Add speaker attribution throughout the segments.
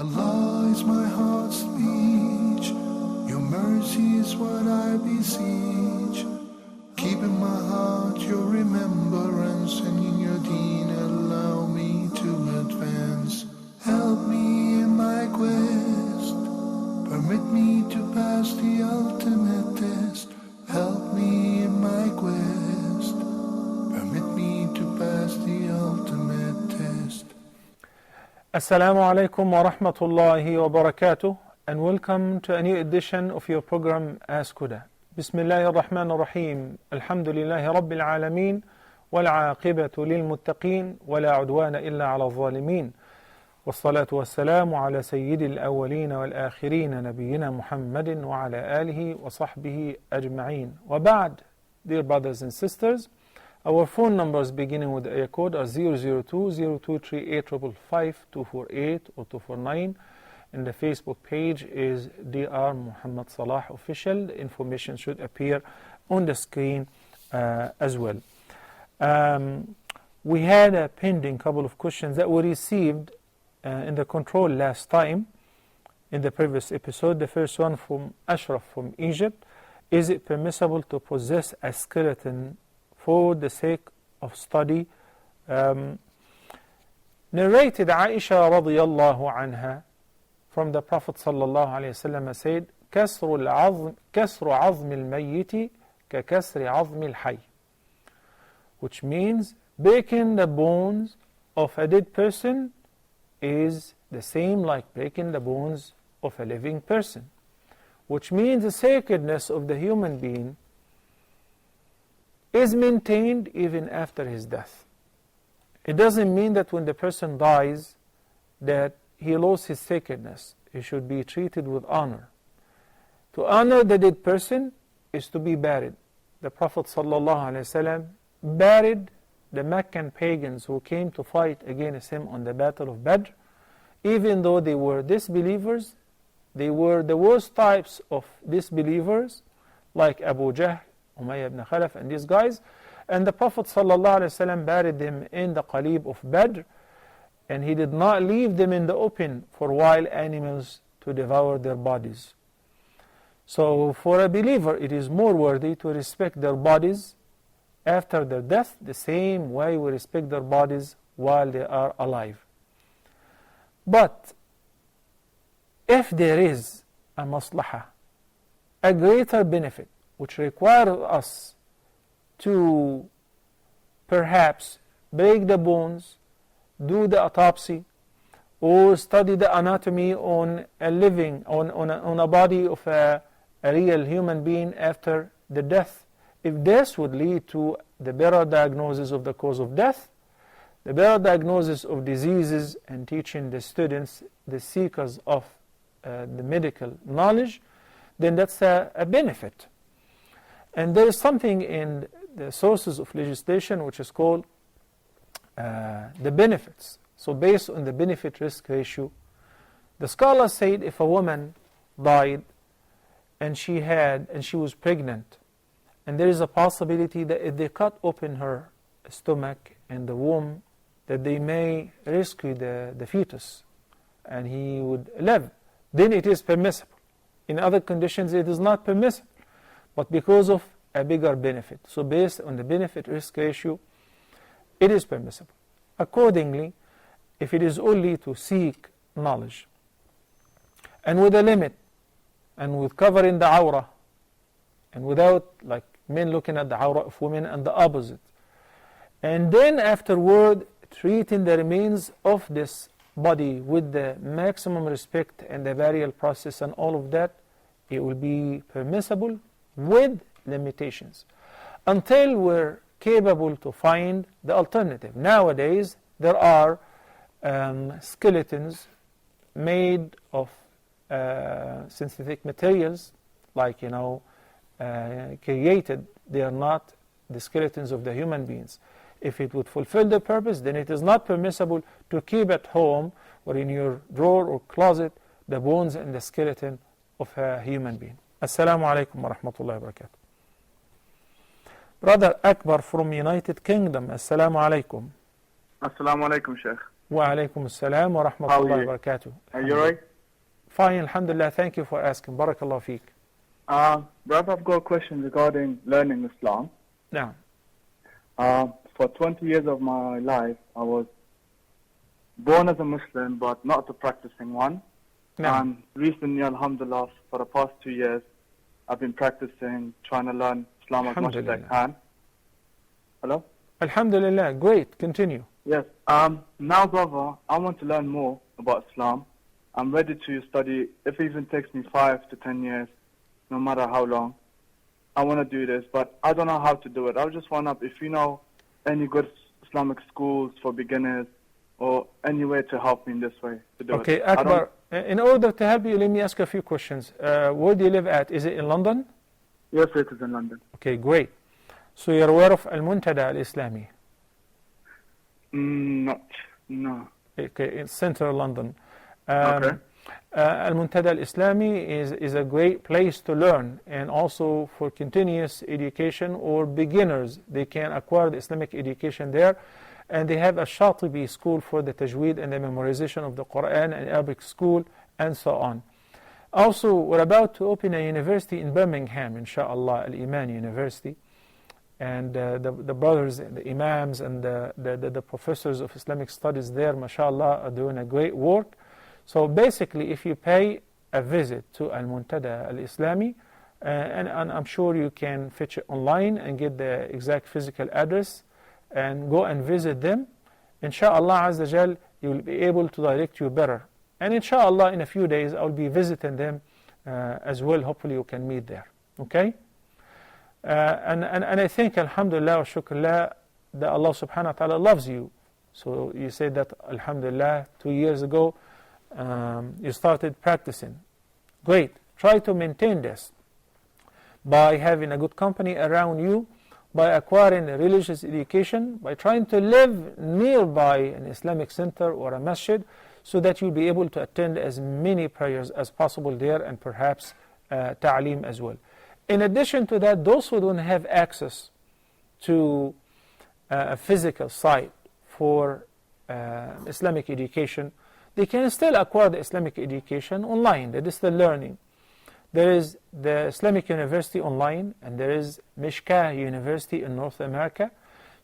Speaker 1: Allah is my heart's speech, your mercy is what I beseech. Keep in my heart your remembrance, and in your deen allow me to advance. Help me in my quest, permit me to pass the ultimate test. Help me in my quest, permit me to pass the ultimate test.
Speaker 2: Assalamu alaikum wa rahmatullahi wa barakatuh, and welcome to a new edition of your program Ask Huda. Bismillahir Rahmanir Rahim. Alhamdulillahi Rabbil Alameen. Wal aqibatu lil muttaqeen. Wa la udwana illa ala zalimin. Wassalatu wassalamu ala sayyidil awwaleen wal akhirin nabiyyina Muhammadin wa ala alihi wa sahbihi ajma'een. Wa ba'd, dear brothers and sisters, our phone numbers beginning with area code are 002-0238-555-248 or 249, and the Facebook page is Dr. Muhammad Salah Official. The information should appear on the screen as well. We had a pending couple of questions that we received in the control last time in the previous episode. The first one from Ashraf from Egypt. Is it permissible to possess a skeleton for the sake of study? Narrated Aisha radiyallahu anha from the Prophet sallallahu alayhi wasallam said, كسر عظم الميت ككسر عظم الحي, which means breaking the bones of a dead person is the same like breaking the bones of a living person, which means the sacredness of the human being is maintained even after his death. It doesn't mean that when the person dies that he lost his sacredness. He should be treated with honor. To honor the dead person is to be buried. The Prophet ﷺ buried the Meccan pagans who came to fight against him on the Battle of Badr. Even though they were disbelievers, they were the worst types of disbelievers, like Abu Jahl, Umayyah ibn Khalaf, and these guys. And the Prophet ﷺ buried them in the Qalib of Badr, and he did not leave them in the open for wild animals to devour their bodies. So for a believer, it is more worthy to respect their bodies after their death the same way we respect their bodies while they are alive. But if there is a maslahah, a greater benefit, which requires us to perhaps break the bones, do the autopsy, or study the anatomy on a living, on a body of a real human being after the death, if this would lead to the better diagnosis of the cause of death, the better diagnosis of diseases, and teaching the students, the seekers of the medical knowledge, then that's a benefit. And there is something in the sources of legislation which is called the benefits. So based on the benefit-risk ratio, the scholars said if a woman died and she was pregnant, and there is a possibility that if they cut open her stomach and the womb, that they may rescue the fetus and he would live, then it is permissible. In other conditions it is not permissible, but because of a bigger benefit. So based on the benefit-risk ratio, it is permissible. Accordingly, if it is only to seek knowledge, and with a limit, and with covering the awrah, and without like men looking at the awrah of women and the opposite, and then afterward treating the remains of this body with the maximum respect and the burial process and all of that, it will be permissible with limitations until we're capable to find the alternative. Nowadays there are skeletons made of synthetic materials, like created. They are not the skeletons of the human beings. If it would fulfill the purpose, then it is not permissible to keep at home or in your drawer or closet the bones and the skeleton of a human being. Assalamu alaikum wa rahmatullahi wa barakatuh. Brother Akbar from United Kingdom. Assalamu alaikum.
Speaker 3: Assalamu alaikum, Sheikh.
Speaker 2: Wa alaikum assalam wa
Speaker 3: How are
Speaker 2: rahmatullahi
Speaker 3: you?
Speaker 2: wa barakatuh.
Speaker 3: Are you right?
Speaker 2: Fine, alhamdulillah. Thank you for asking. Barakallah feek.
Speaker 3: Brother, I've got a question regarding learning Islam.
Speaker 2: Now,
Speaker 3: For 20 years of my life, I was born as a Muslim, but not a practicing one.
Speaker 2: now,
Speaker 3: And recently, alhamdulillah, for the past 2 years, I've been practicing, trying to learn Islam as much as I
Speaker 2: Alhamdulillah.
Speaker 3: can. Hello?
Speaker 2: alhamdulillah. Great. Continue.
Speaker 3: Yes. Now, brother, I want to learn more about Islam. I'm ready to study, if it even takes me 5 to 10 years, no matter how long. I want to do this, but I don't know how to do it. I was just wondering if you know any good Islamic schools for beginners or any way to help me in this way to do
Speaker 2: Okay,
Speaker 3: it. I don't-
Speaker 2: Akbar, in order to help you, let me ask you a few questions. Where do you live at? Is it in London?
Speaker 3: Yes, it is in London.
Speaker 2: Okay, great. So you're aware of Al-Muntada Al-Islami?
Speaker 3: No.
Speaker 2: Okay, in central London.
Speaker 3: Okay.
Speaker 2: Al-Muntada Al-Islami is a great place to learn, and also for continuous education or beginners. They can acquire the Islamic education there. And they have a Shatibi school for the tajweed and the memorization of the Quran, and Arabic school, and so on. Also, we're about to open a university in Birmingham, inshallah, Al-Iman University. And the brothers, the imams, and the professors of Islamic studies there, mashallah, are doing a great work. So basically, if you pay a visit to Al-Muntada Al-Islami, and I'm sure you can fetch it online and get the exact physical address, and go and visit them, inshallah Azza Jal, you will be able to direct you better. And inshallah, in a few days, I'll be visiting them as well. Hopefully, you can meet there. Okay? And I think, alhamdulillah wa shukrullah, that Allah subhanahu wa ta'ala loves you. So you said that, alhamdulillah, 2 years ago, you started practicing. Great. Try to maintain this by having a good company around you, by acquiring a religious education, by trying to live nearby an Islamic center or a masjid, so that you'll be able to attend as many prayers as possible there, and perhaps ta'aleem as well. In addition to that, those who don't have access to a physical site for Islamic education, they can still acquire the Islamic education online. That is the learning. There is the Islamic University online, and there is Mishkah University in North America.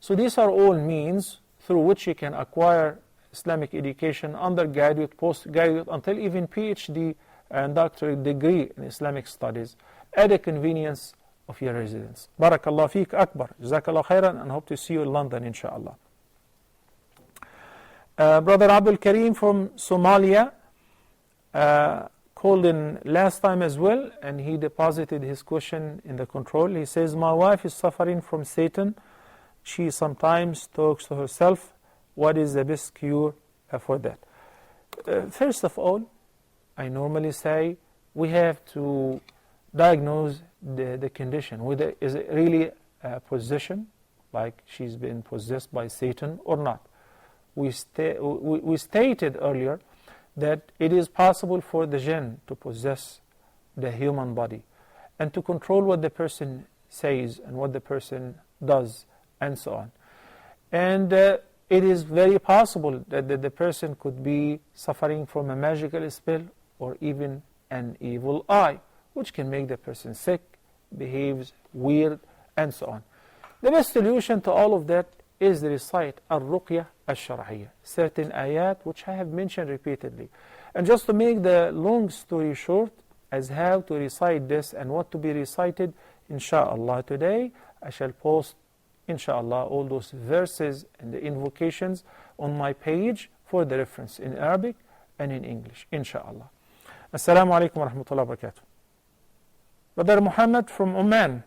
Speaker 2: So these are all means through which you can acquire Islamic education, undergraduate, postgraduate, until even PhD and doctorate degree in Islamic studies at the convenience of your residence. Barakallah feek, Akbar. Jazakallah khairan, and hope to see you in London, inshallah. Brother Abdul Kareem from Somalia called in last time as well, and he deposited his question in the control. He says, my wife is suffering from Satan. She sometimes talks to herself. What is the best cure for that? First of all, I normally say we have to diagnose the condition. Whether is it really a possession, like she's been possessed by Satan or not. We stated earlier that it is possible for the jinn to possess the human body and to control what the person says and what the person does and so on. And it is very possible that the person could be suffering from a magical spell or even an evil eye, which can make the person sick, behaves weird, and so on. The best solution to all of that is to recite al-ruqya al-shar'iyya, certain ayat which I have mentioned repeatedly. And just to make the long story short, as how to recite this and what to be recited, inshallah today I shall post, inshallah, all those verses and the invocations on my page for the reference in Arabic and in English, inshallah. Assalamu alaikum wa rahmatullahi wa barakatuh. Brother Muhammad from Oman.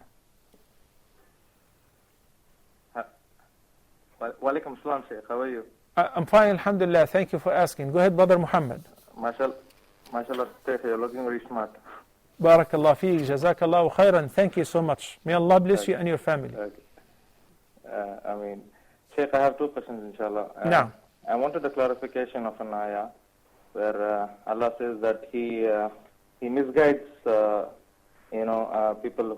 Speaker 4: Walaikum salam, Sheikh. How are you?
Speaker 2: I'm fine, alhamdulillah. Thank you for asking. Go ahead, Brother Muhammad.
Speaker 4: MashaAllah, Sheikh, you're looking very smart.
Speaker 2: Barakallah feek, jazakallahu khairan. Thank you so much. May Allah bless you and your family.
Speaker 4: Okay. Sheikh, I have two questions, inshallah.
Speaker 2: Now,
Speaker 4: I wanted a clarification of an ayah where Allah says that He misguides, people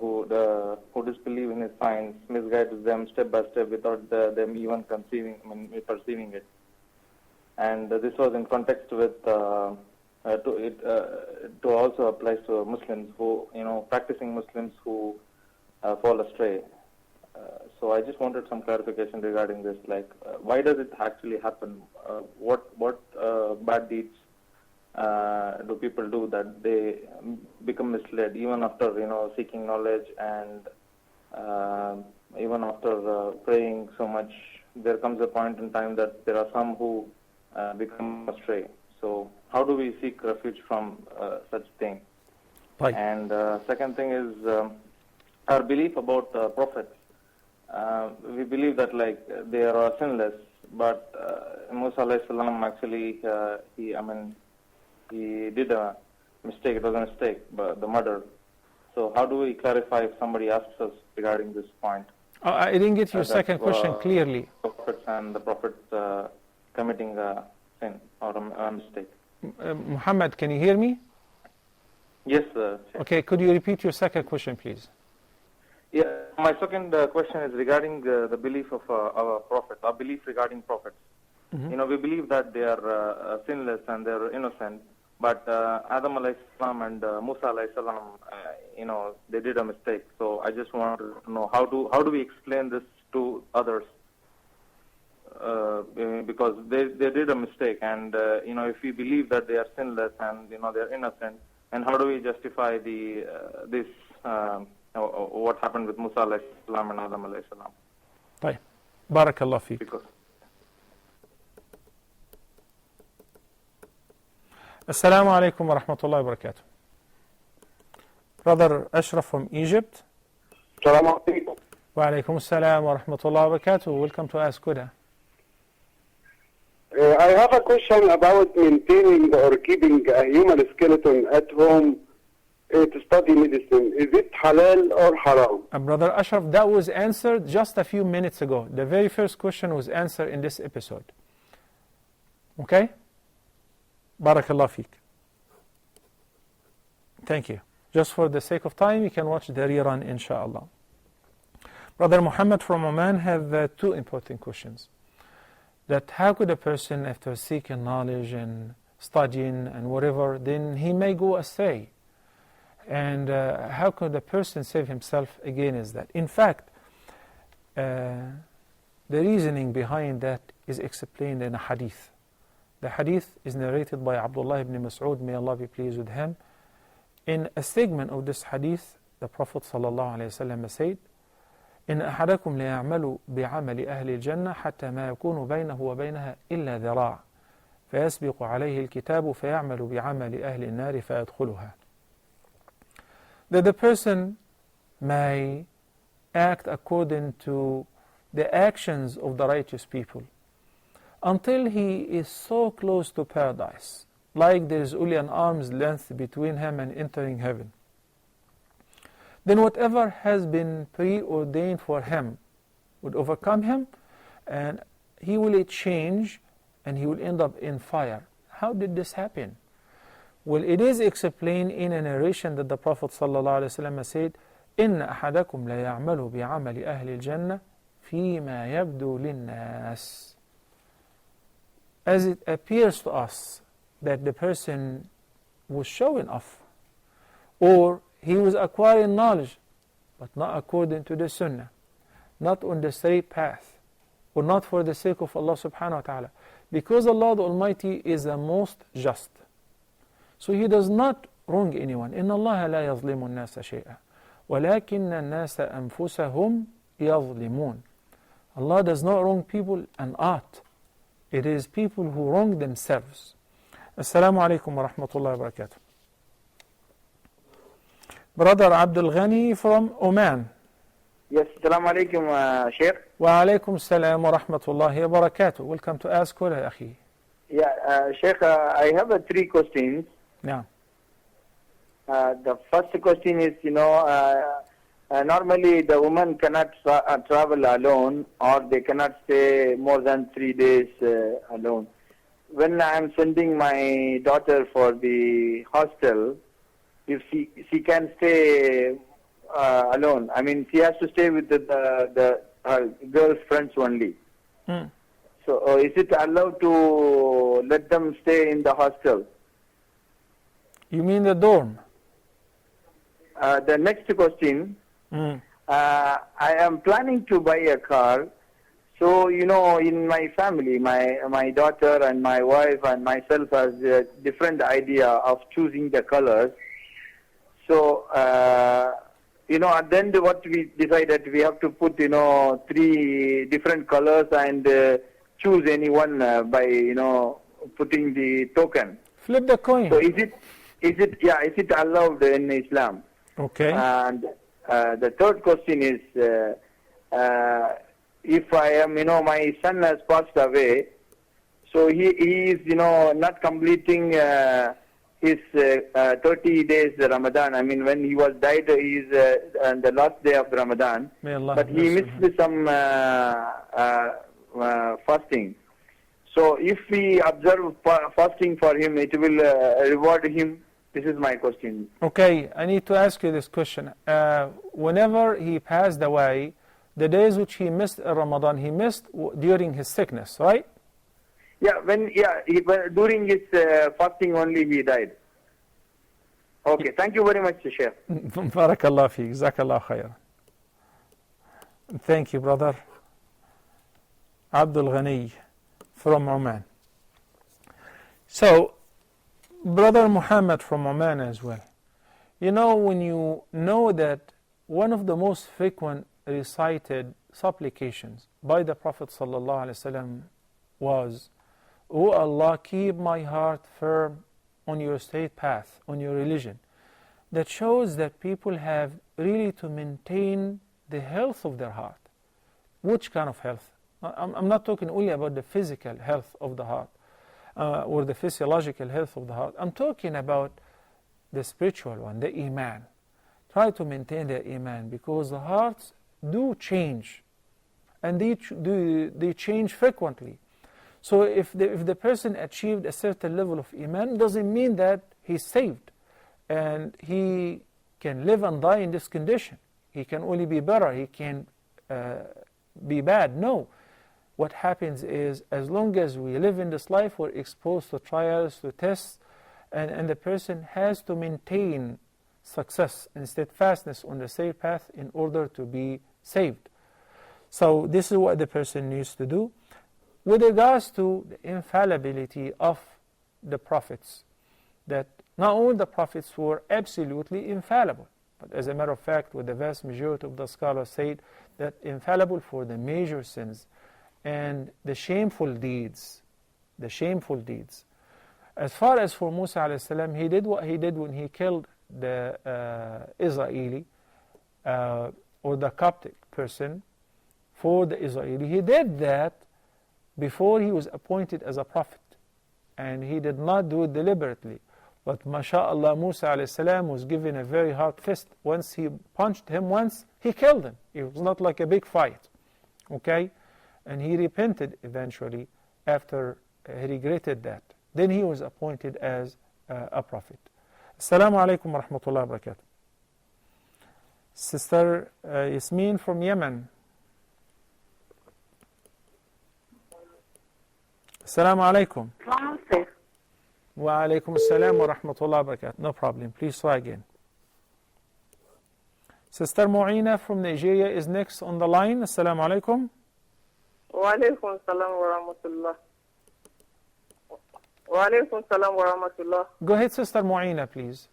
Speaker 4: who disbelieve in His signs, misguides them step by step without them even perceiving it. and this was in context with to also applies to Muslims who, practicing Muslims who fall astray. So I just wanted some clarification regarding this. Like, why does it actually happen? What bad deeds do people do that they become misled even after seeking knowledge and even after praying so much? There comes a point in time that there are some who become astray. So how do we seek refuge from such thing?
Speaker 2: Right.
Speaker 4: And second thing is our belief about prophets. We believe that they are sinless, but Musa alayhi salam actually he did a mistake. It was a mistake, but the murder. So how do we clarify if somebody asks us regarding this point?
Speaker 2: I didn't get your second question clearly.
Speaker 4: Prophets and the prophets committing a sin or a mistake.
Speaker 2: Muhammad, can you hear me?
Speaker 4: Yes,
Speaker 2: Okay, could you repeat your second question, please?
Speaker 4: Yeah, my second question is regarding the belief of our prophets, our belief regarding prophets.
Speaker 2: Mm-hmm.
Speaker 4: We believe that they are sinless and they are innocent, but Adam alayhi salam and Musa alayhi salam, they did a mistake. So I just want to know how do we explain this to others? Because they did a mistake, and if we believe that they are sinless and they are innocent, and how do we justify this what happened with Musa alayhi salam and Adam alayhi salam?
Speaker 2: Right. Barakallah feek.
Speaker 4: Because
Speaker 2: Assalamu alaikum wa rahmatullahi wa barakatuh. Brother Ashraf from Egypt.
Speaker 5: Assalamu alaikum.
Speaker 2: Wa alaikum assalam wa rahmatullahi wa barakatuh. Welcome to Ask Huda.
Speaker 5: I have a question about maintaining or keeping a human skeleton at home to study medicine. Is it halal or haram?
Speaker 2: Brother Ashraf, that was answered just a few minutes ago. The very first question was answered in this episode. Okay? Barakallah feek. Thank you. Just for the sake of time, you can watch the rerun, inshallah. Brother Muhammad from Oman have two important questions. That how could a person, after seeking knowledge and studying and whatever, then he may go astray? And how could a person save himself against that? In fact, the reasoning behind that is explained in a hadith. The hadith is narrated by Abdullah ibn Mas'ud, may Allah be pleased with him. In a segment of this hadith, the Prophet ﷺ said, إن أحدكم ليعمل بعمل أهل الجنة حتى ما يكون بينه وبينها إلا ذراع فيسبق عليه الكتاب فيعمل بعمل أهل النار فيدخلها. That the person may act according to the actions of the righteous people until he is so close to paradise, like there is only an arm's length between him and entering heaven. Then whatever has been preordained for him would overcome him, and he will change, and he will end up in fire. How did this happen? Well, it is explained in a narration that the Prophet ﷺ said, إن أحدكم لا يعمل بعمل أهل الجنة فيما يبدو للناس. As it appears to us that the person was showing off, or he was acquiring knowledge, but not according to the Sunnah, not on the straight path, or not for the sake of Allah subhanahu wa ta'ala. Because Allah the Almighty is the most just. So He does not wrong anyone. إِنَّ اللَّهَ لَا يَظْلِمُ النَّاسَ شَيْئًا وَلَكِنَّ النَّاسَ أَنفُسَهُمْ يَظْلِمُونَ. Allah does not wrong people and art. It is people who wrong themselves. Assalamu alaikum wa rahmatullahi wa barakatuh. Brother Abdul Ghani from Oman.
Speaker 6: Yes, Assalamu alaikum, Sheikh.
Speaker 2: Wa alaikum salam wa rahmatullahi wa barakatuh. Welcome to Ask Huda, Akhi.
Speaker 6: Yeah, Sheikh, I have three questions.
Speaker 2: Yeah.
Speaker 6: The first question is, normally the woman cannot travel alone, or they cannot stay more than 3 days alone. When I am sending my daughter for the hostel, if she can stay alone, I mean, she has to stay with her girlfriends only. So is it allowed to let them stay in the hostel?
Speaker 2: You mean the dorm?
Speaker 6: The next question, I am planning to buy a car. So, in my family, my daughter and my wife and myself has a different idea of choosing the colors. So, at the end what we decided, we have to put, 3 different colors and choose any one by, putting the token.
Speaker 2: Flip the coin.
Speaker 6: So is it allowed in Islam?
Speaker 2: Okay.
Speaker 6: And the third question is, if I am, my son has passed away, so he is, not completing his 30 days Ramadan. I mean, when he was died, he is on the last day of Ramadan.
Speaker 2: May Allah
Speaker 6: But he missed some fasting. So if we observe fasting for him, it will reward him. This is my question.
Speaker 2: Okay, I need to ask you this question. Whenever he passed away, the days which he missed Ramadan, he missed during his sickness, right?
Speaker 6: Yeah, during his fasting only he died. Okay, thank you very much, Sheikh.
Speaker 2: Barakallah fi, jazakallah khair. Thank you, brother. Abdul Ghani from Oman. So, brother Muhammad from Oman as well. When you know that one of the most frequent recited supplications by the Prophet ﷺ was, "O Allah, keep my heart firm on your straight path, on your religion." That shows that people have really to maintain the health of their heart. Which kind of health? I'm not talking only about the physical health of the heart or the physiological health of the heart. I'm talking about the spiritual one, the Iman. Try to maintain the Iman, because the hearts do change, and they change frequently. So if the person achieved a certain level of Iman, doesn't mean that he's saved and he can live and die in this condition. He can only be better, he can be bad. No. What happens is, as long as we live in this life, we're exposed to trials, to tests, and the person has to maintain success and steadfastness on the straight path in order to be saved. So this is what the person needs to do. With regards to the infallibility of the prophets, that not all the prophets were absolutely infallible, but as a matter of fact, with the vast majority of the scholars said that infallible for the major sins and the shameful deeds. As far as for Musa a.s., he did what he did when he killed the Israeli or the Coptic person for the Israeli. He did that before he was appointed as a prophet, and he did not do it deliberately. But mashallah, Musa a.s. was given a very hard fist. Once he punched him once, he killed him. It was not like a big fight. Okay? And he repented eventually after he regretted that. Then he was appointed as a prophet. Assalamu alaikum wa rahmatullahi wa barakatuh. Sister Yasmin from Yemen. Assalamu alaikum. Wa alaikum assalam wa rahmatullahi wa barakatuh. No problem. Please try again. Sister Mu'ina from Nigeria is next on the line. Assalamu alaikum.
Speaker 7: Wa alaikum salam wa rahmatullah. Wa alaikum salam wa rahmatullah.
Speaker 2: Go ahead, Sister Mu'ina, please.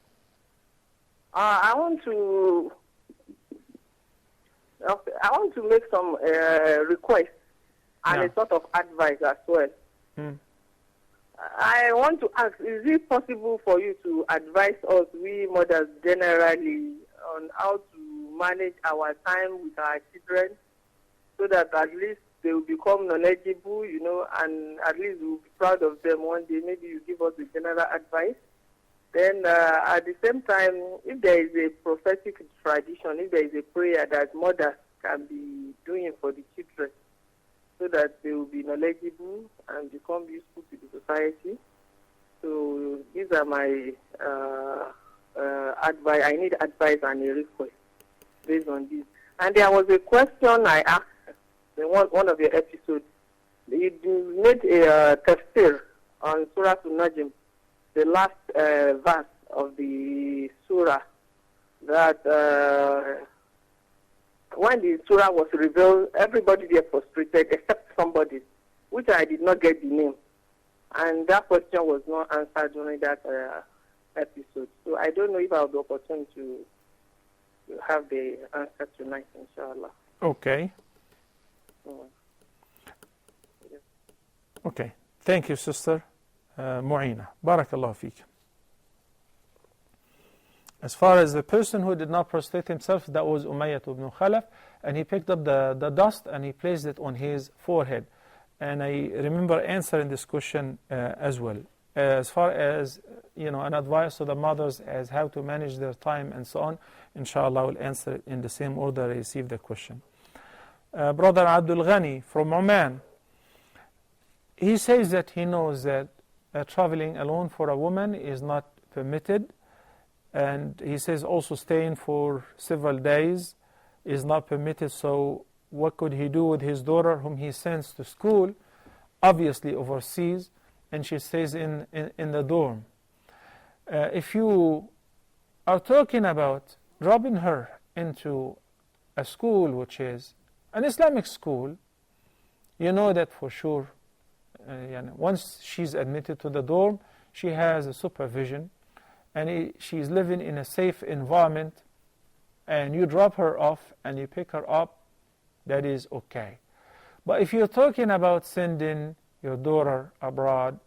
Speaker 7: I want to make some requests and a sort of advice as well. I want to ask, is it possible for you to advise us, we mothers generally, on how to manage our time with our children so that at least they will become knowledgeable, and at least we'll be proud of them one day? Maybe you give us a general advice. Then at the same time, if there is a prophetic tradition, if there is a prayer that mothers can be doing for the children so that they will be knowledgeable and become useful to the society. So these are my advice. I need advice and a request based on this. And there was a question I asked in one of your episodes he made a tafsir on Surah An-Najm, the last verse of the surah, that when the surah was revealed, everybody there prostrated except somebody, which I did not get the name. And that question was not answered during that episode. So I don't know if I'll be opportune to have the answer tonight, inshallah.
Speaker 2: Okay. Okay. Thank you, Sister Mu'ina. Barakallahu feek. As far as the person who did not prostrate himself, that was Umayyah ibn Khalaf, and he picked up the dust and he placed it on his forehead. And I remember answering this question as well. As far as, an advice to the mothers as how to manage their time and so on, inshallah, I will answer it in the same order I received the question. Brother Abdul Ghani from Oman, he says that he knows that traveling alone for a woman is not permitted. And he says also staying for several days is not permitted. So what could he do with his daughter whom he sends to school, obviously overseas, and she stays in the dorm? If you are talking about dropping her into a school which is an Islamic school, you know that for sure. Once she's admitted to the dorm, she has a supervision, and she's living in a safe environment, and you drop her off and you pick her up, that is okay. But if you're talking about sending your daughter abroad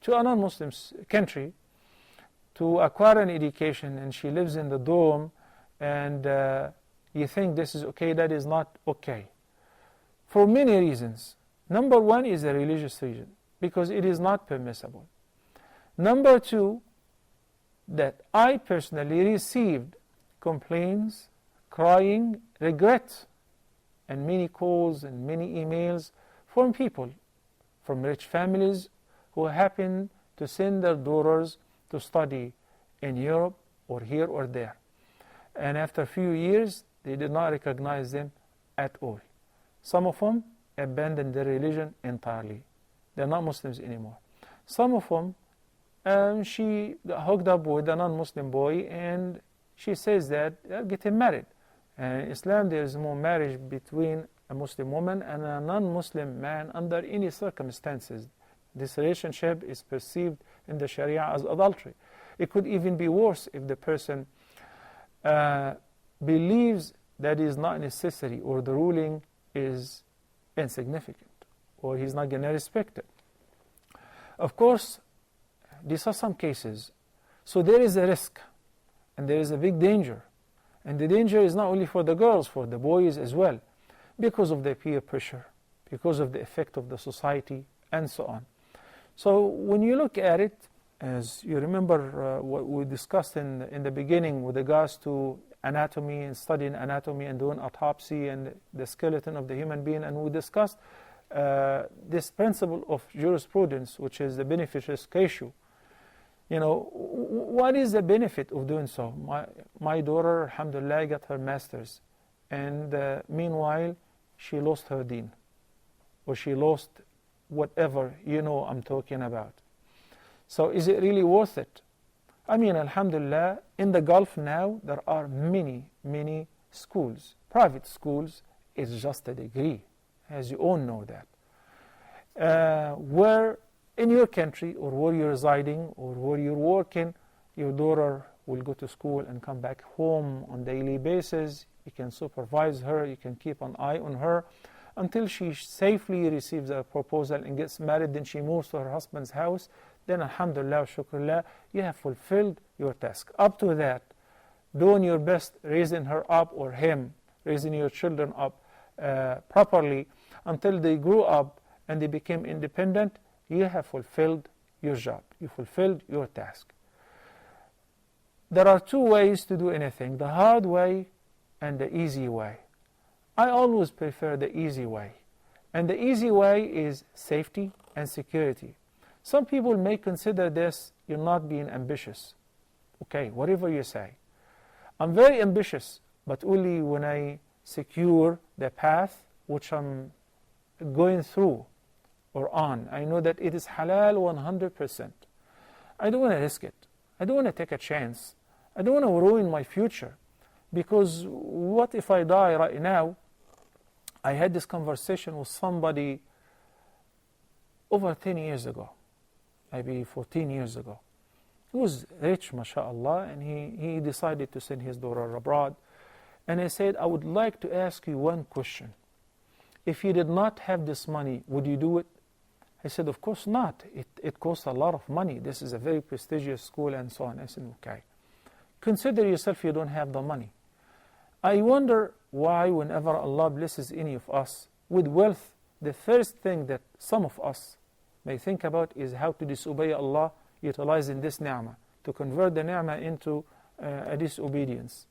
Speaker 2: to a non-Muslim country to acquire an education, and she lives in the dorm, and you think this is okay, that is not okay. For many reasons. Number one is a religious reason, because it is not permissible. Number two, that I personally received complaints, crying, regret, and many calls and many emails from people, from rich families who happen to send their daughters to study in Europe or here or there. And after a few years, they did not recognize them at all. Some of them abandoned their religion entirely. They're not Muslims anymore. Some of them, she got hooked up with a non-Muslim boy, and she says that they're getting married. And in Islam, there is no marriage between a Muslim woman and a non-Muslim man under any circumstances. This relationship is perceived in the Sharia as adultery. It could even be worse if the person believes that is not necessary, or the ruling is insignificant, or he's not going to respect it. Of course, these are some cases. So there is a risk, and there is a big danger. And the danger is not only for the girls, for the boys as well, because of the peer pressure, because of the effect of the society, and so on. So when you look at it, as you remember what we discussed in the beginning with regards to anatomy and studying anatomy and doing autopsy and the skeleton of the human being, and we discussed this principle of jurisprudence, which is the benefit-risk ratio. What is the benefit of doing so? My daughter, alhamdulillah, got her master's, and meanwhile, she lost her deen, or she lost whatever I'm talking about. So is it really worth it? I mean, alhamdulillah, in the Gulf now, there are many, many schools. Private schools is just a degree, as you all know that. Where in your country, or where you're residing, or where you're working, your daughter will go to school and come back home on a daily basis. You can supervise her, you can keep an eye on her until she safely receives a proposal and gets married. Then she moves to her husband's house. Then alhamdulillah, shukrullah, you have fulfilled your task. Up to that, doing your best, raising her up, or him, raising your children up properly until they grew up and they became independent, you have fulfilled your job. You fulfilled your task. There are two ways to do anything, the hard way and the easy way. I always prefer the easy way. And the easy way is safety and security. Some people may consider this, you're not being ambitious. Okay, whatever you say. I'm very ambitious, but only when I secure the path which I'm going through. or on. I know that it is halal 100%. I don't want to risk it. I don't want to take a chance. I don't want to ruin my future. Because what if I die right now? I had this conversation with somebody over 10 years ago, maybe 14 years ago. He was rich, mashallah, and he decided to send his daughter abroad. And I said, I would like to ask you one question. If you did not have this money, would you do it? He said, of course not. It costs a lot of money. This is a very prestigious school and so on. I said, okay. Consider yourself you don't have the money. I wonder why whenever Allah blesses any of us with wealth, the first thing that some of us may think about is how to disobey Allah, utilizing this ni'mah, to convert the ni'mah into a disobedience.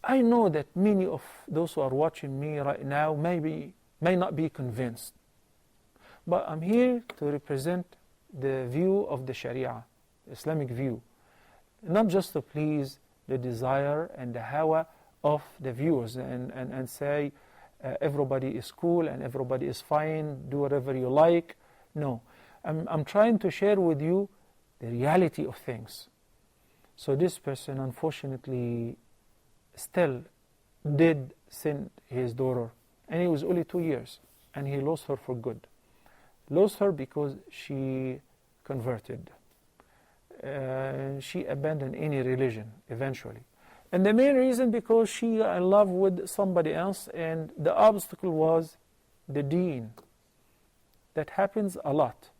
Speaker 2: I know that many of those who are watching me right now may not be convinced. But I'm here to represent the view of the Sharia, Islamic view. Not just to please the desire and the hawa of the viewers and say everybody is cool and everybody is fine, do whatever you like. No, I'm trying to share with you the reality of things. So this person unfortunately still did send his daughter, and it was only 2 years, and he lost her for good. Lost her because she converted. She abandoned any religion eventually. And the main reason because she got in love with somebody else, and the obstacle was the deen. That happens a lot.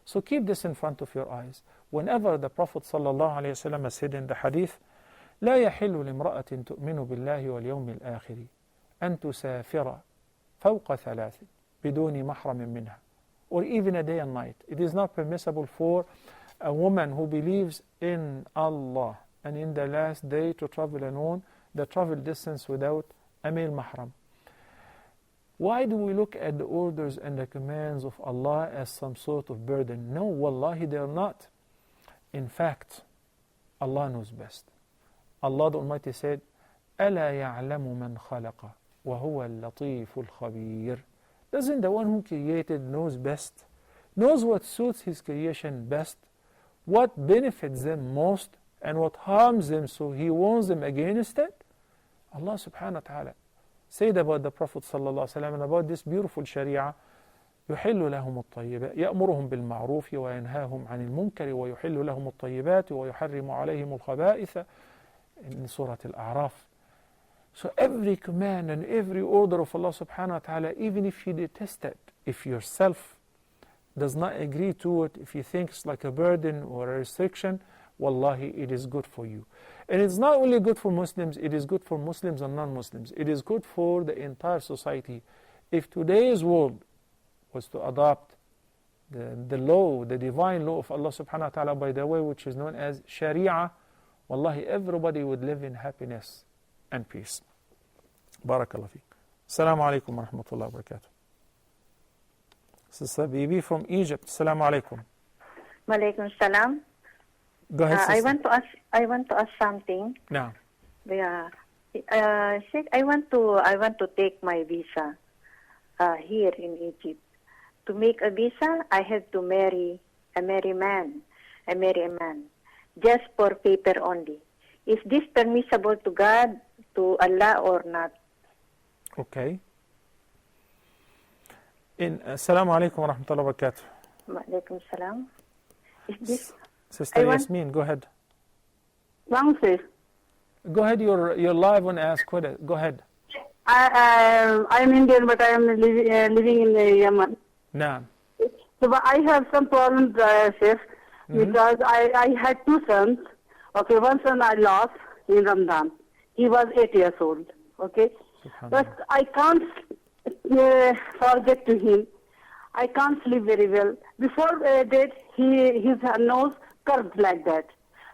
Speaker 2: So keep this in front of your eyes. Whenever the Prophet ﷺ said in the hadith, لا يحل لامرأة تؤمن بالله واليوم الآخر أن تسافر فوق ثلاث بدون محرم منها, or even a day and night. It is not permissible for a woman who believes in Allah and in the last day to travel alone, the travel distance without a male mahram. Why do we look at the orders and the commands of Allah as some sort of burden? No, wallahi, they are not. In fact, Allah knows best. Allah the Almighty said, أَلَا يَعْلَمُ مَنْ خَلَقَ وَهُوَ اللَّطِيفُ الْخَبِيرُ. Doesn't the one who created knows best? Knows what suits his creation best? What benefits them most? And what harms them, so he warns them against it? Allah subhanahu wa ta'ala said about the Prophet sallallahu alaihi wasallam and about this beautiful sharia, يحل لهم الطيبات يأمرهم بالمعروف وينهاهم عن المنكر ويحل لهم الطيبات ويحرم عليهم الخبائث in Surah Al-A'raf. So every command and every order of Allah subhanahu wa ta'ala, even if you detest it, if yourself does not agree to it, if you think it's like a burden or a restriction, wallahi, it is good for you. And it's not only good for Muslims, it is good for Muslims and non-Muslims. It is good for the entire society. If today's world was to adopt the law, the divine law of Allah subhanahu wa ta'ala, by the way, which is known as Sharia, wallahi, everybody would live in happiness and peace. Barakallah fiqh. Assalamu alaikum wa rahmatullahi wa barakatuh. Sister Bibi from Egypt. Assalamu alaikum.
Speaker 8: Wa alaikum salam.
Speaker 2: Go ahead, sister.
Speaker 8: I want to ask something.
Speaker 2: No.
Speaker 8: Yeah. Sheikh, I want to take my visa here in Egypt. To make a visa, I have to marry a man, just for paper only. Is this permissible to God, to Allah, or not?
Speaker 2: Okay. Assalamu alaikum wa rahmatullahi wa barakatuh.
Speaker 8: Wa alaikum salam. Is this...
Speaker 2: Sister Yasmin, go ahead.
Speaker 9: Wrong, sir.
Speaker 2: Go ahead, you're live on Ask Huda. Go ahead.
Speaker 9: I'm Indian, but I am living in Yemen.
Speaker 2: No.
Speaker 9: So but I have some problems, sir, because I had two sons. Okay, one son I lost in Ramadan. He was 8 years old. Okay, but I can't forget to him. I can't sleep very well. Before that, his nose curved like that.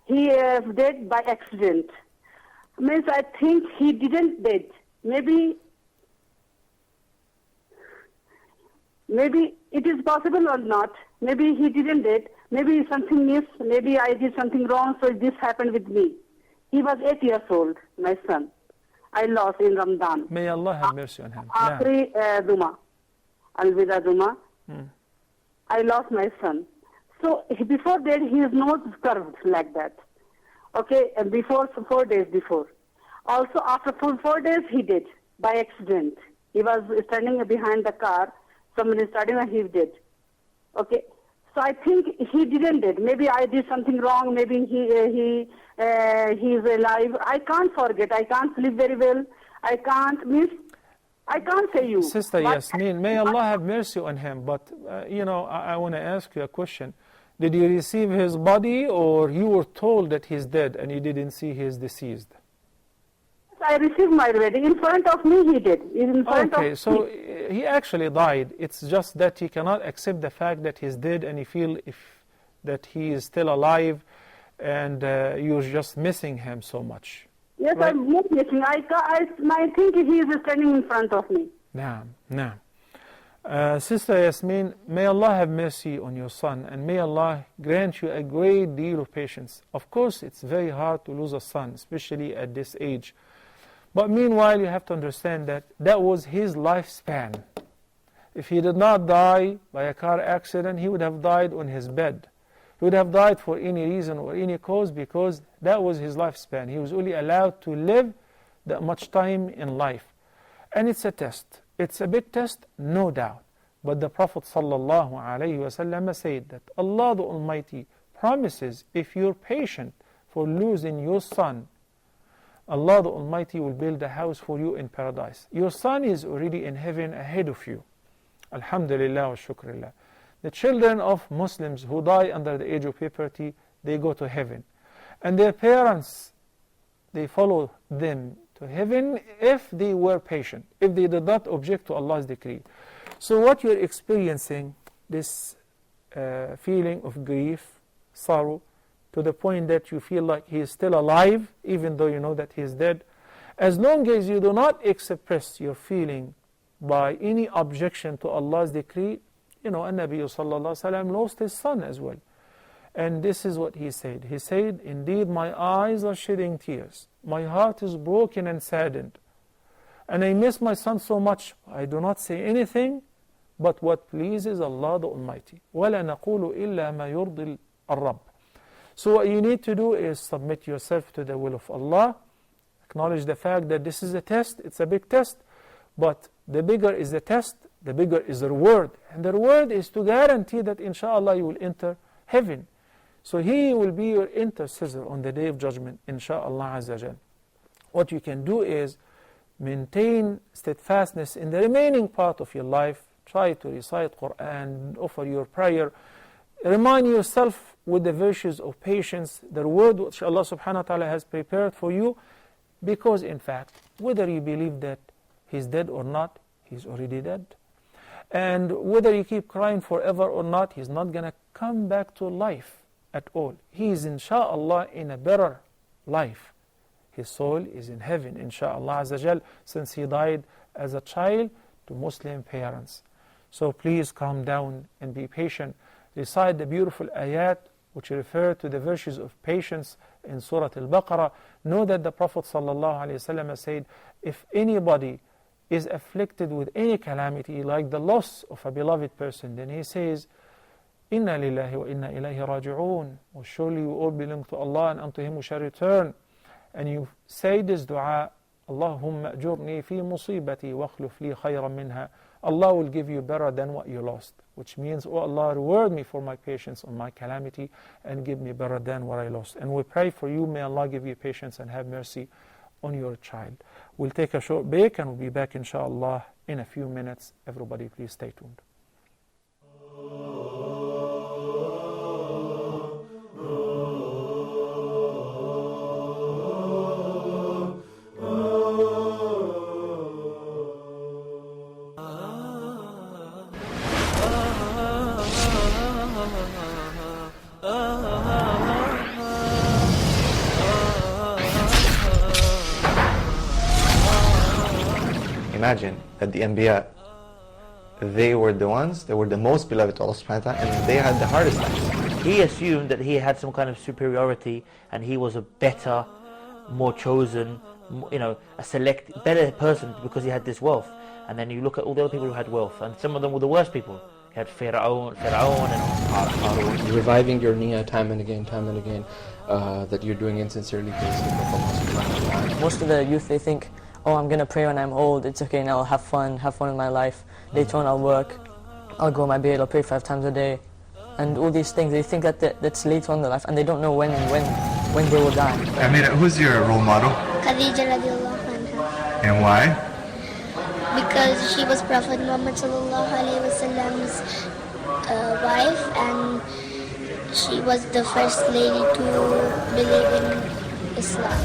Speaker 9: He died by accident. Means I think he didn't dead. Maybe it is possible or not. Maybe he didn't dead. Maybe something is. Maybe I did something wrong, so this happened with me. He was 8 years old, my son. I lost in Ramadan.
Speaker 2: May Allah have mercy on him.
Speaker 9: Akhri Duma. Alvida Duma. I lost my son. So before that, he is not curved like that. Okay, and before, 4 days before. Also, after 4 days, he did, by accident. He was standing behind the car. Someone is starting and he did. Okay, so I think he didn't did. Maybe I did something wrong. Maybe he is alive. I can't forget. I can't sleep very well. I can't say you.
Speaker 2: Sister Yasmin, may Allah have mercy on him. But, I want to ask you a question. Did you receive his body, or you were told that he's dead and you didn't see he is deceased?
Speaker 9: I received my body. In front of me, he did. In front
Speaker 2: Okay,
Speaker 9: of
Speaker 2: so
Speaker 9: me.
Speaker 2: he actually died. It's just that he cannot accept the fact that he's dead, and he feel that he is still alive, and you're just missing him so much.
Speaker 9: Yes,
Speaker 2: right?
Speaker 9: I'm not missing. I think he is standing in front of me.
Speaker 2: Naam, naam. Sister Yasmin, may Allah have mercy on your son, and may Allah grant you a great deal of patience. Of course, it's very hard to lose a son, especially at this age. But meanwhile, you have to understand that that was his lifespan. If he did not die by a car accident, he would have died on his bed. He would have died for any reason or any cause, because that was his lifespan. He was only allowed to live that much time in life. And it's a test. It's a big test, no doubt. But the Prophet ﷺ said that Allah the Almighty promises, if you're patient for losing your son, Allah the Almighty will build a house for you in paradise. Your son is already in heaven ahead of you. Alhamdulillah wa shukrillah. The children of Muslims who die under the age of puberty, they go to heaven. And their parents, they follow them to heaven if they were patient, if they did not object to Allah's decree. So what you're experiencing, this feeling of grief, sorrow, to the point that you feel like he is still alive, even though you know that he is dead, as long as you do not express your feeling by any objection to Allah's decree, An-Nabi sallallahu alaihi wasallam lost his son as well. And this is what he said. He said, indeed my eyes are shedding tears. My heart is broken and saddened. And I miss my son so much. I do not say anything but what pleases Allah the Almighty. وَلَا نَقُولُ إِلَّا مَا يُرْضِي الرَّبِّ. So what you need to do is submit yourself to the will of Allah. Acknowledge the fact that this is a test. It's a big test. But the bigger is the test, the bigger is the reward. And the reward is to guarantee that inshallah you will enter heaven. So he will be your intercessor on the day of judgment, inshallah azza jal. What you can do is maintain steadfastness in the remaining part of your life. Try to recite Quran, offer your prayer. Remind yourself with the virtues of patience, the reward which Allah subhanahu wa ta'ala has prepared for you. Because in fact, whether you believe that he's dead or not, he's already dead. And whether you keep crying forever or not, he's not going to come back to life at all. He is inshallah in a better life. His soul is in heaven, inshallah azza jal, since he died as a child to Muslim parents. So please calm down and be patient. Recite the beautiful ayat which refer to the virtues of patience in Surah Al-Baqarah. Know that the Prophet ﷺ said, if anybody is afflicted with any calamity, like the loss of a beloved person, then he says, Inna lillahi wa inna ilayhi raji'un. Well, surely we all belong to Allah, and unto Him we shall return. And you say this dua, Allahumma ajurni fi musibati wa akhluf li khayran minha. Allah will give you better than what you lost. Which means, oh Allah, reward me for my patience on my calamity and give me better than what I lost. And we pray for you, may Allah give you patience and have mercy on your child. We'll take a short break and we'll be back inshallah in a few minutes. Everybody please stay tuned.
Speaker 10: Imagine that the Anbiya, they were the most beloved to Allah subhanahu wa ta'ala, and they had the hardest times.
Speaker 11: He assumed that he had some kind of superiority and he was a better, more chosen, better person because he had this wealth. And then you look at all the other people who had wealth, and some of them were the worst people. He had Fir'aun and
Speaker 12: reviving your niyyah time and again, that you're doing insincerely for the sake of Allah subhanahu wa ta'ala.
Speaker 13: Most of the youth, they think, oh, I'm going to pray when I'm old, it's okay, now I'll have fun in my life. Later on I'll work, I'll go on my bed, I'll pray 5 times a day. And all these things, they think that's later on in their life, and they don't know when they will die.
Speaker 14: Amira, who's your role model?
Speaker 15: Khadija radiallahu anha.
Speaker 14: And why?
Speaker 15: Because she was Prophet Muhammad sallallahu alaihi wasallam's wife, and she was the first lady to believe in Islam.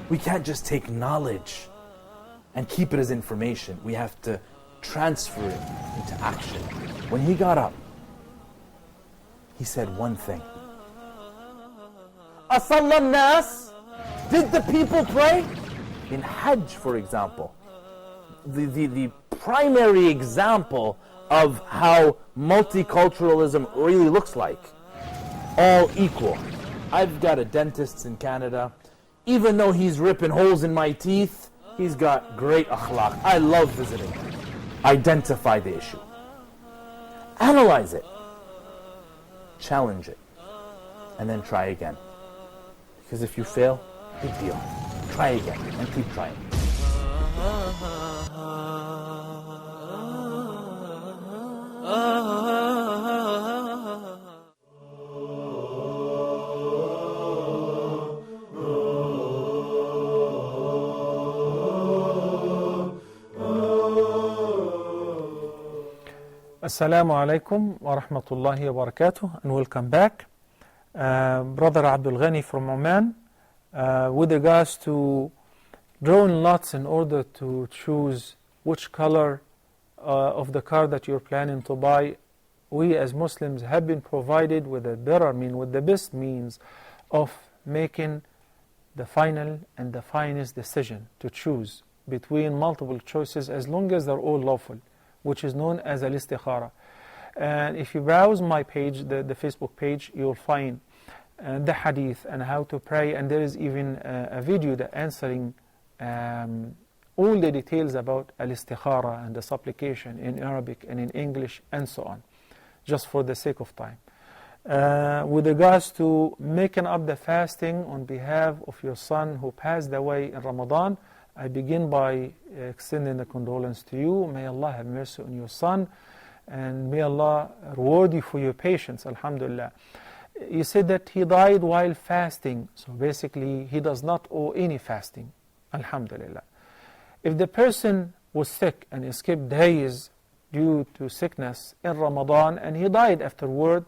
Speaker 16: We can't just take knowledge and keep it as information. We have to transfer it into action. When he got up, he said one thing. Asalla nas? Did the people pray? In Hajj, for example, the primary example of how multiculturalism really looks like. All equal. I've got a dentist in Canada. Even though he's ripping holes in my teeth, he's got great akhlaq. I love visiting him. Identify the issue. Analyze it. Challenge it. And then try again. Because if you fail, big deal. Try again and keep trying.
Speaker 2: Assalamu alaikum wa rahmatullahi wa barakatuh, and welcome back. Brother Abdul Ghani from Oman, with regards to drawing lots in order to choose which color of the car that you're planning to buy, we as Muslims have been provided with a better with the best means of making the final and the finest decision to choose between multiple choices as long as they're all lawful, which is known as al-istikhara. And if you browse my page, the Facebook page, you'll find the hadith and how to pray, and there is even a video that answering all the details about al-istikhara and the supplication in Arabic and in English and so on, just for the sake of time. With regards to making up the fasting on behalf of your son who passed away in Ramadan, I begin by extending the condolence to you. May Allah have mercy on your son, and may Allah reward you for your patience, alhamdulillah. You said that he died while fasting, so basically he does not owe any fasting, alhamdulillah. If the person was sick and skipped days due to sickness in Ramadan and he died afterward,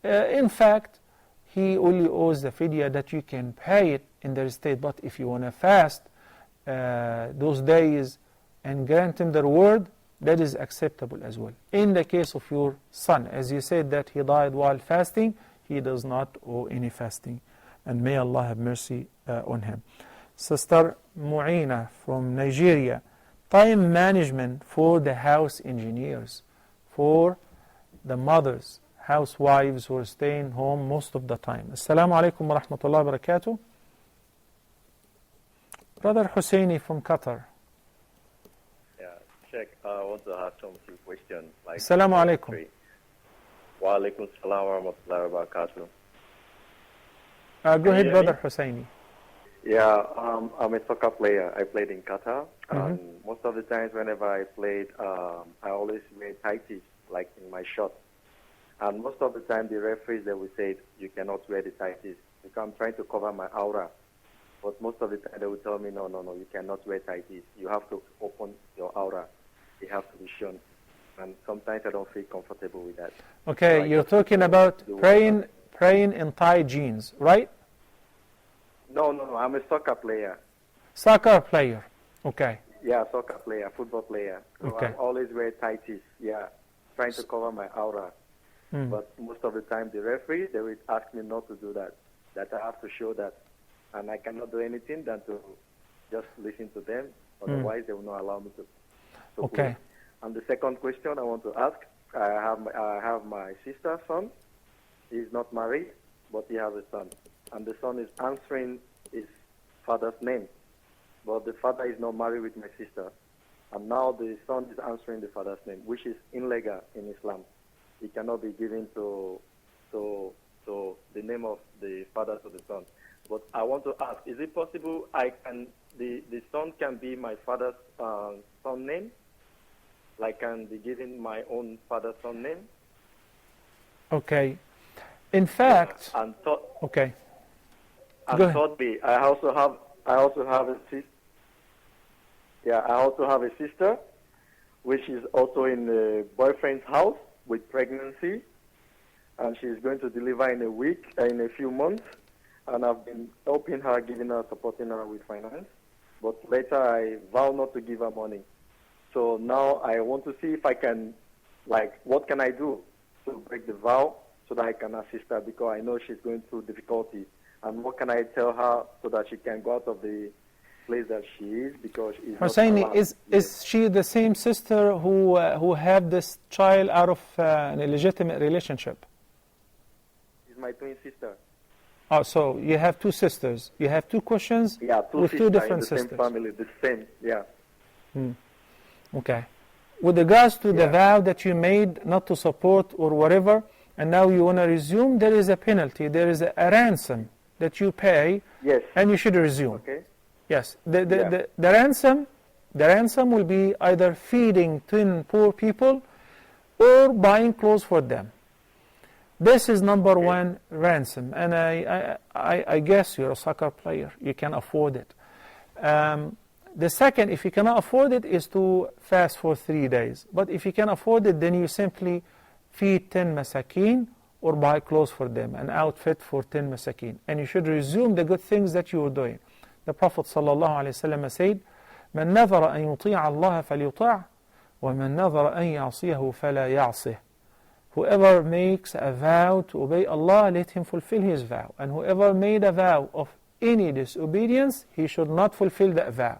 Speaker 2: in fact, he only owes the fidya that you can pay it in their state. But if you want to fast those days and grant him the reward, that is acceptable as well. In the case of your son, as you said that he died while fasting, he does not owe any fasting, and may Allah have mercy on him. Sister Mu'ina from Nigeria, time management for the house engineers, for the mothers, housewives who are staying home most of the time. Assalamu alaikum wa rahmatullahi wa barakatuh. Brother Husseini from Qatar.
Speaker 17: Yeah, Sheikh, I want to ask some few questions. Like,
Speaker 2: Assalamu alaikum.
Speaker 17: Wa alaikum salam wa rahmatullahi wa barakatuh.
Speaker 2: Go ahead, Brother Husseini.
Speaker 17: Yeah, I'm a soccer player. I played in Qatar. And most of the times whenever I played, I always wear tighties, like in my shorts. And most of the time the referees, they will say, you cannot wear the tighties because I'm trying to cover my aura. But most of the time they will tell me, no, you cannot wear tighties. You have to open your aura. They have to be shown. And sometimes I don't feel comfortable with that.
Speaker 2: Okay, so you're talking about praying in tight jeans, right?
Speaker 17: No, I'm a soccer player.
Speaker 2: Soccer player, okay.
Speaker 17: Yeah, soccer player, football player. So
Speaker 2: okay.
Speaker 17: I always wear tighties, yeah, trying to cover my aura. But most of the time, the referee, they will ask me not to do that, that I have to show that. And I cannot do anything than to just listen to them. Otherwise, they will not allow me to
Speaker 2: Okay.
Speaker 17: play. And the second question I want to ask, I have my sister's son. He's not married, but he has a son. And the son is answering his father's name. But the father is not married with my sister. And now the son is answering the father's name, which is illegal in Islam. It cannot be given to the name of the father to the son. But I want to ask, is it possible the son can be my father's son name? Like can be given my own father's son name?
Speaker 2: Okay. In fact,
Speaker 17: And
Speaker 2: okay.
Speaker 17: And
Speaker 2: Go ahead.
Speaker 17: thirdly, I also have a sister. Yeah, I also have a sister, which is also in a boyfriend's house with pregnancy, and she's going to deliver in a few months. And I've been helping her, giving her, supporting her with finance. But later, I vow not to give her money. So now I want to see if I can, what can I do to break the vow so that I can assist her, because I know she's going through difficulty. And what can I tell her so that she can go out of the place that she is, because she's not
Speaker 2: Husseini,
Speaker 17: allowed.
Speaker 2: is she the same sister who had this child out of an illegitimate relationship?
Speaker 17: She's my twin sister.
Speaker 2: Oh, so you have two sisters. You have two questions
Speaker 17: Yeah,
Speaker 2: with two different
Speaker 17: in the
Speaker 2: sisters.
Speaker 17: same family, the same, yeah.
Speaker 2: Okay. With regards to the vow that you made not to support or whatever, and now you want to resume, there is a penalty. There is a ransom that you pay,
Speaker 17: Yes.
Speaker 2: and you should resume.
Speaker 17: Okay.
Speaker 2: Yes. The ransom will be either feeding 10 poor people or buying clothes for them. This is number one ransom, and I guess you're a soccer player. You can afford it. The second, if you cannot afford it, is to fast for 3 days. But if you can afford it, then you simply feed 10 masakin or buy clothes for them, an outfit for 10 masakin. And you should resume the good things that you were doing. The Prophet ﷺ said, مَنْ نَذَرَ أَن يُطِيعَ اللَّهَ فَلْيُطَعْهُ وَمَنْ نَذَرَ أَن يَعْصِيَهُ فَلَا يَعْصِهُ. Whoever makes a vow to obey Allah, let him fulfill his vow. And whoever made a vow of any disobedience, he should not fulfill that vow.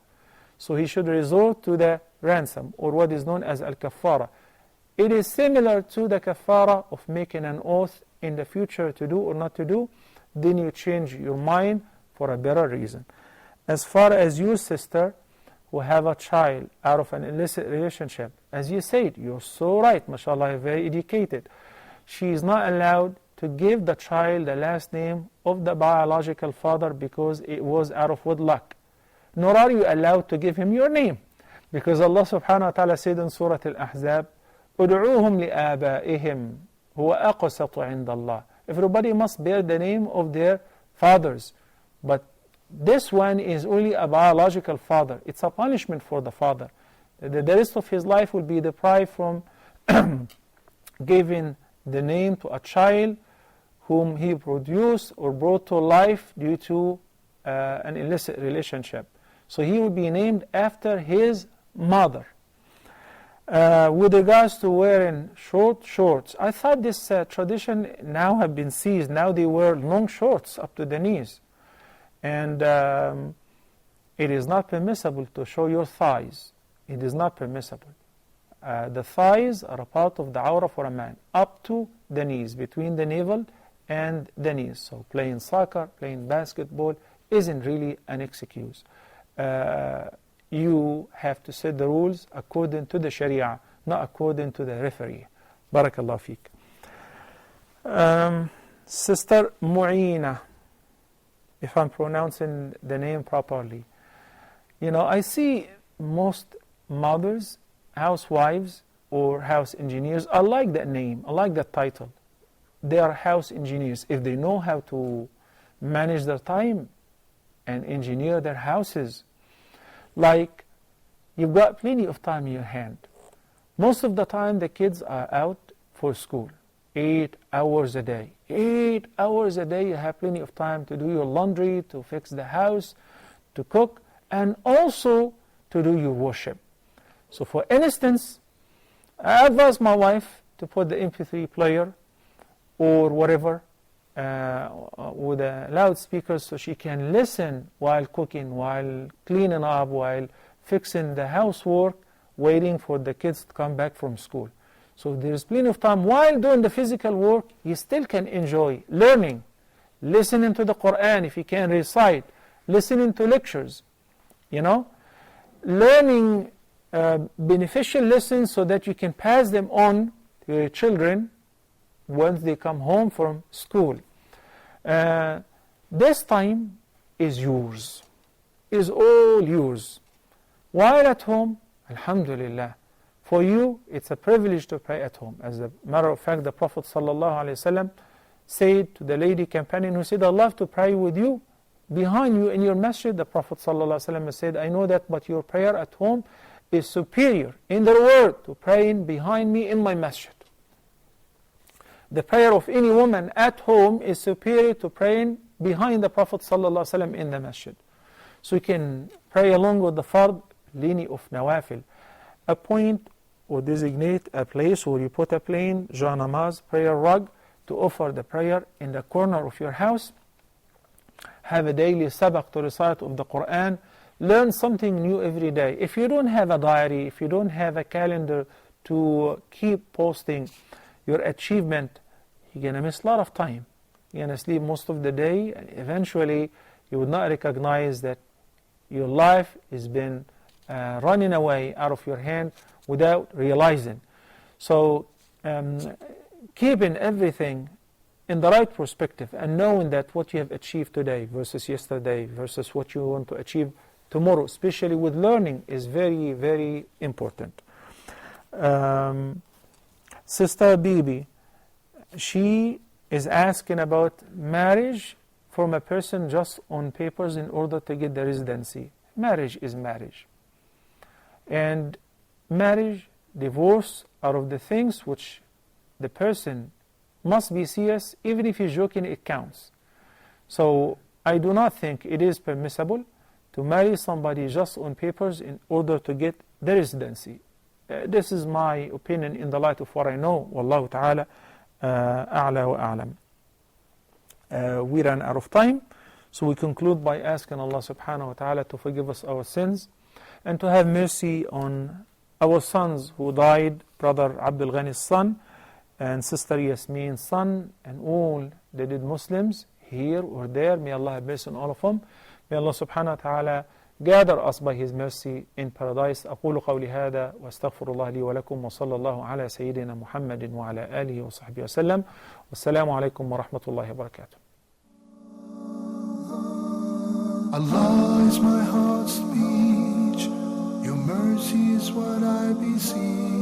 Speaker 2: So he should resort to the ransom, or what is known as al-kaffara. It is similar to the kaffara of making an oath in the future to do or not to do. Then you change your mind for a better reason. As far as your sister, who have a child out of an illicit relationship, as you said, you're so right, mashallah, you're very educated. She is not allowed to give the child the last name of the biological father because it was out of wedlock. Nor are you allowed to give him your name, because Allah subhanahu wa ta'ala said in Surah Al-Ahzab, أُدْعُوهُمْ لِآبَائِهِمْ هُوَ أَقْسَطُ عِنْدَ اللَّهِ. Everybody must bear the name of their fathers. But this one is only a biological father. It's a punishment for the father. The rest of his life will be deprived from giving the name to a child whom he produced or brought to life due to an illicit relationship. So he will be named after his mother. With regards to wearing short shorts, I thought this tradition now have been ceased. Now they wear long shorts up to the knees. And it is not permissible to show your thighs. It is not permissible. The thighs are a part of the awrah for a man, up to the knees, between the navel and the knees. So playing soccer, playing basketball isn't really an excuse. You have to set the rules according to the Sharia, not according to the referee. Barakallah feek. Sister Mu'ina, if I'm pronouncing the name properly. You know, I see most mothers, housewives, or house engineers, I like that name, I like that title. They are house engineers. If they know how to manage their time and engineer their houses, like you've got plenty of time in your hand. Most of the time the kids are out for school, 8 hours a day. 8 hours a day, you have plenty of time to do your laundry, to fix the house, to cook, and also to do your worship. So for instance, I advise my wife to put the MP3 player or whatever with a loudspeaker so she can listen while cooking, while cleaning up, while fixing the housework, waiting for the kids to come back from school. So there's plenty of time while doing the physical work. You still can enjoy learning, listening to the Quran if you can recite, listening to lectures, learning beneficial lessons so that you can pass them on to your children once they come home from school. This time is yours, is all yours. While at home, alhamdulillah, for you it's a privilege to pray at home. As a matter of fact, the Prophet ﷺ said to the lady companion who said, I love to pray with you behind you in your masjid. The Prophet ﷺ said, I know that, but your prayer at home is superior in the reward to praying behind me in my masjid. The prayer of any woman at home is superior to praying behind the Prophet ﷺ in the masjid. So you can pray along with the fard, lini of nawafil. Appoint or designate a place where you put a plain janamaz prayer rug to offer the prayer in the corner of your house. Have a daily sabaq to recite of the Quran. Learn something new every day. If you don't have a diary, if you don't have a calendar to keep posting your achievement, you're going to miss a lot of time. You're going to sleep most of the day, and eventually you would not recognize that your life has been running away out of your hand without realizing. So keeping everything in the right perspective and knowing that what you have achieved today versus yesterday versus what you want to achieve tomorrow, especially with learning, is very, very important. Sister Bibi, she is asking about marriage from a person just on papers in order to get the residency. Marriage is marriage. And marriage, divorce, are of the things which the person must be serious. Even if he's joking, it counts. So I do not think it is permissible to marry somebody just on papers in order to get the residency. This is my opinion in the light of what I know. Wallahu ta'ala a'la wa a'lam. We ran out of time, so we conclude by asking Allah subhanahu wa ta'ala to forgive us our sins and to have mercy on our sons who died, Brother Abdul Ghani's son and Sister Yasmin's son, and all the dead Muslims here or there. May Allah have mercy on all of them. May Allah subhanahu wa ta'ala gather us by His mercy in paradise. أقول قولي هذا وأستغفر الله لي ولكم وصلى الله على سيدنا محمد وعلى آله وصحبه وسلم والسلام عليكم ورحمة الله وبركاته.
Speaker 1: Allah is my heart's speech, your mercy is what I beseech.